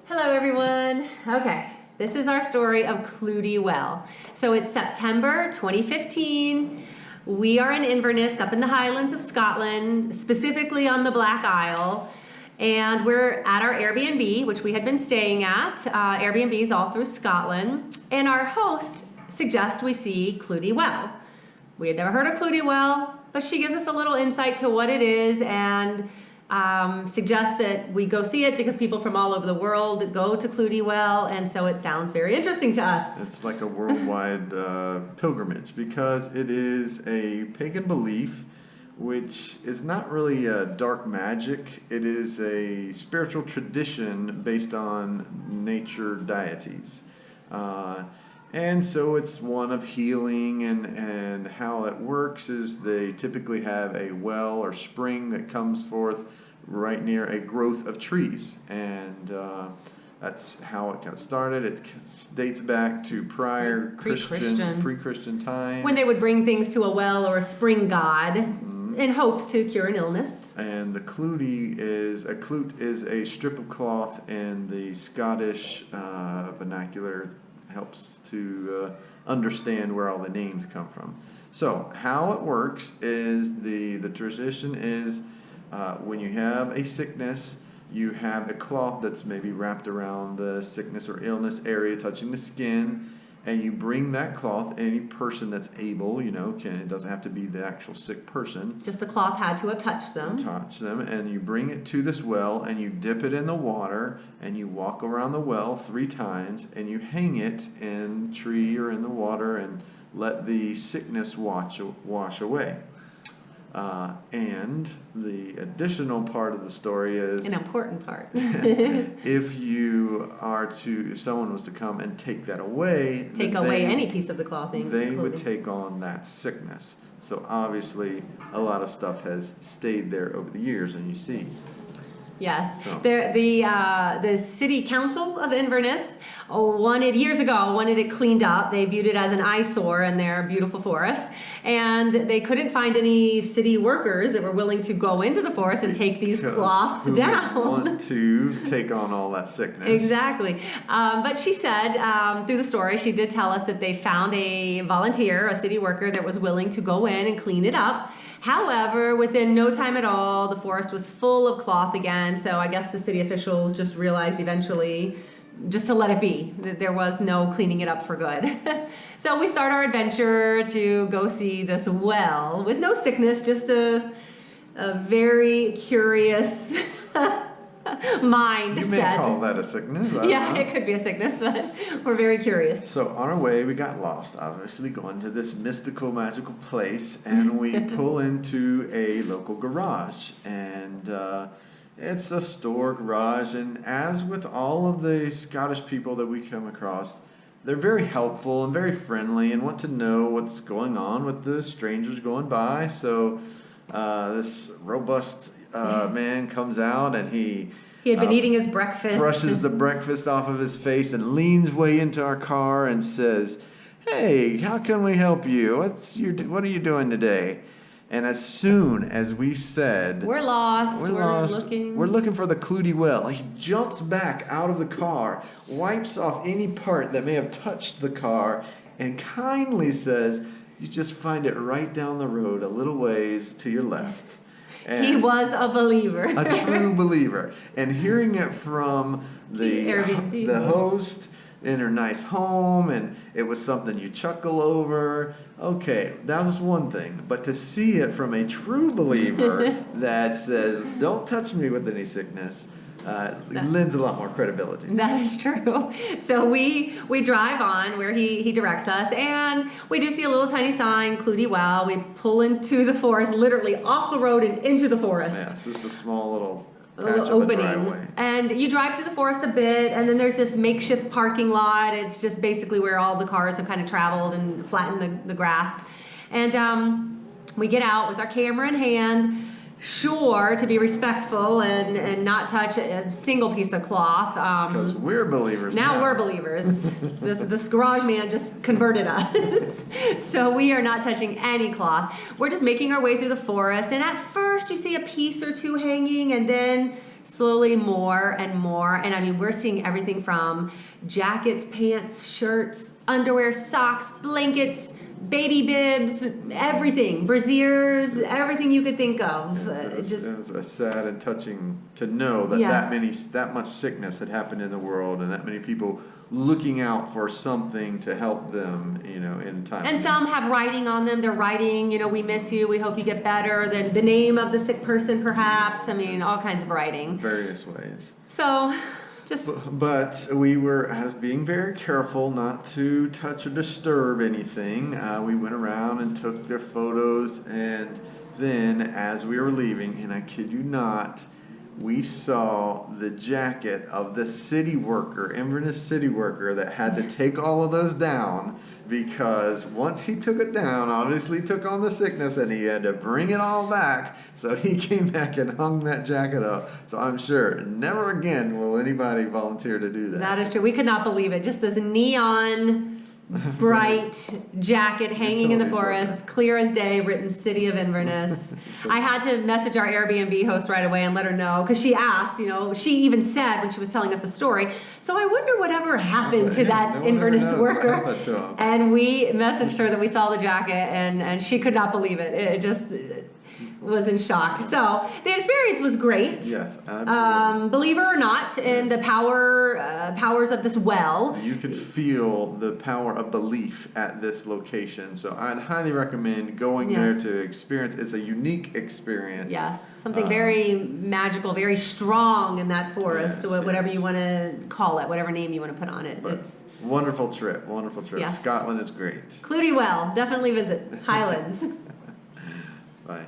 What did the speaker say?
Hello everyone. Okay, this is our story of Clootie Well. So it's September 2015. We are in Inverness up in the Highlands of Scotland, specifically on the Black Isle. And we're at our Airbnb, which we had been staying at, Airbnbs all through Scotland. And our host suggests we see Clootie Well. We had never heard of Clootie Well, but she gives us a little insight to what it is and suggests that we go see it because people from all over the world go to Clootie Well, and so it sounds very interesting to us. It's like a worldwide pilgrimage because it is a pagan belief which is not really dark magic. It is a spiritual tradition based on nature deities. And so it's one of healing, and how it works is they typically have a well or spring that comes forth right near a growth of trees, and that's how it got started. It dates back to pre-Christian time, when they would bring things to a well or a spring god in hopes to cure an illness. And the clootie is a cloot is a strip of cloth in the Scottish vernacular. Helps to understand where all the names come from. So how it works is the tradition is when you have a sickness, you have a cloth that's maybe wrapped around the sickness or illness area touching the skin, and you bring that cloth. Any person that's able, it doesn't have to be the actual sick person. Just the cloth had to have touched them. And you bring it to this well, and you dip it in the water, and you walk around the well 3 times, and you hang it in the tree or in the water, and let the sickness wash away. And the additional part of the story is an important part. if someone was to come and take that away, any piece of the clothing, they would take on that sickness. So obviously a lot of stuff has stayed there over the years, and you see. Yes, so. The city council of Inverness years ago wanted it cleaned up. They viewed it as an eyesore in their beautiful forest, and they couldn't find any city workers that were willing to go into the forest and take these cloths down. Who would want to take on all that sickness? Exactly. But she said through the story, she did tell us that they found a volunteer, a city worker that was willing to go in and clean it up. However, within no time at all, the forest was full of cloth again. So I guess the city officials just realized eventually just to let it be, that there was no cleaning it up for good. So we start our adventure to go see this well with no sickness, just a very curious mind. You may call that a sickness. Yeah, it could be a sickness, but we're very curious. So on our way, we got lost, obviously, going to this mystical, magical place, and we pull into a local garage, and it's a store garage. And as with all of the Scottish people that we come across, they're very helpful and very friendly and want to know what's going on with the strangers going by. So this robust man comes out, and he had been eating his breakfast, brushes the breakfast off of his face, and leans way into our car and says, "Hey, how can we help you? What are you doing today?" And as soon as we said, "We're lost. We're looking for the Clootie Well," he jumps back out of the car, wipes off any part that may have touched the car, and kindly says, "You just find it right down the road, a little ways to your left." And he was a believer. A true believer. And hearing it from the host in her nice home, and it was something you chuckle over. Okay, that was one thing. But to see it from a true believer that says, "Don't touch me with any sickness," lends a lot more credibility. That is true. So we drive on where he directs us, and we do see a little tiny sign, Clootie Well. We pull into the forest, literally off the road and into the forest. Yeah, it's just a small little opening. And you drive through the forest a bit, and then there's this makeshift parking lot. It's just basically where all the cars have kind of traveled and flattened the grass. And we get out with our camera in hand, sure to be respectful and not touch a single piece of cloth. Because we're believers now. We're believers. This garage man just converted us. So we are not touching any cloth. We're just making our way through the forest, and at first you see a piece or two hanging, and then slowly more and more. And I mean, we're seeing everything from jackets, pants, shirts, underwear, socks, blankets, baby bibs, everything, brassieres, everything you could think of. It was sad and touching to know that that much sickness had happened in the world, and that many people looking out for something to help them, in time. And some have writing on them. They're writing, we miss you, we hope you get better. The name of the sick person, perhaps. I mean, all kinds of writing. Various ways. So, But we were being very careful not to touch or disturb anything. We went around and took their photos, and then as we were leaving, and I kid you not, we saw the jacket of the city worker, Inverness city worker, that had to take all of those down, because once he took it down, obviously took on the sickness, and he had to bring it all back. So he came back and hung that jacket up. So I'm sure never again will anybody volunteer to do that. That is true. We could not believe it. Just this neon bright jacket hanging in the forest, clear as day, written City of Inverness. I had to message our Airbnb host right away and let her know, because she asked, she even said when she was telling us the story, so I wonder whatever happened to that Inverness worker. And we messaged her that we saw the jacket, and she could not believe it. It just was in shock. So the experience was great. Yes, absolutely. Believe it or not, in the powers of this well. You could feel the power of belief at this location. So I'd highly recommend going there to experience. It's a unique experience. Yes, something very magical, very strong in that forest, whatever you want to call it, whatever name you want to put on it. It's wonderful trip. Yes. Scotland is great. Clootie Well, definitely visit. Highlands. Bye.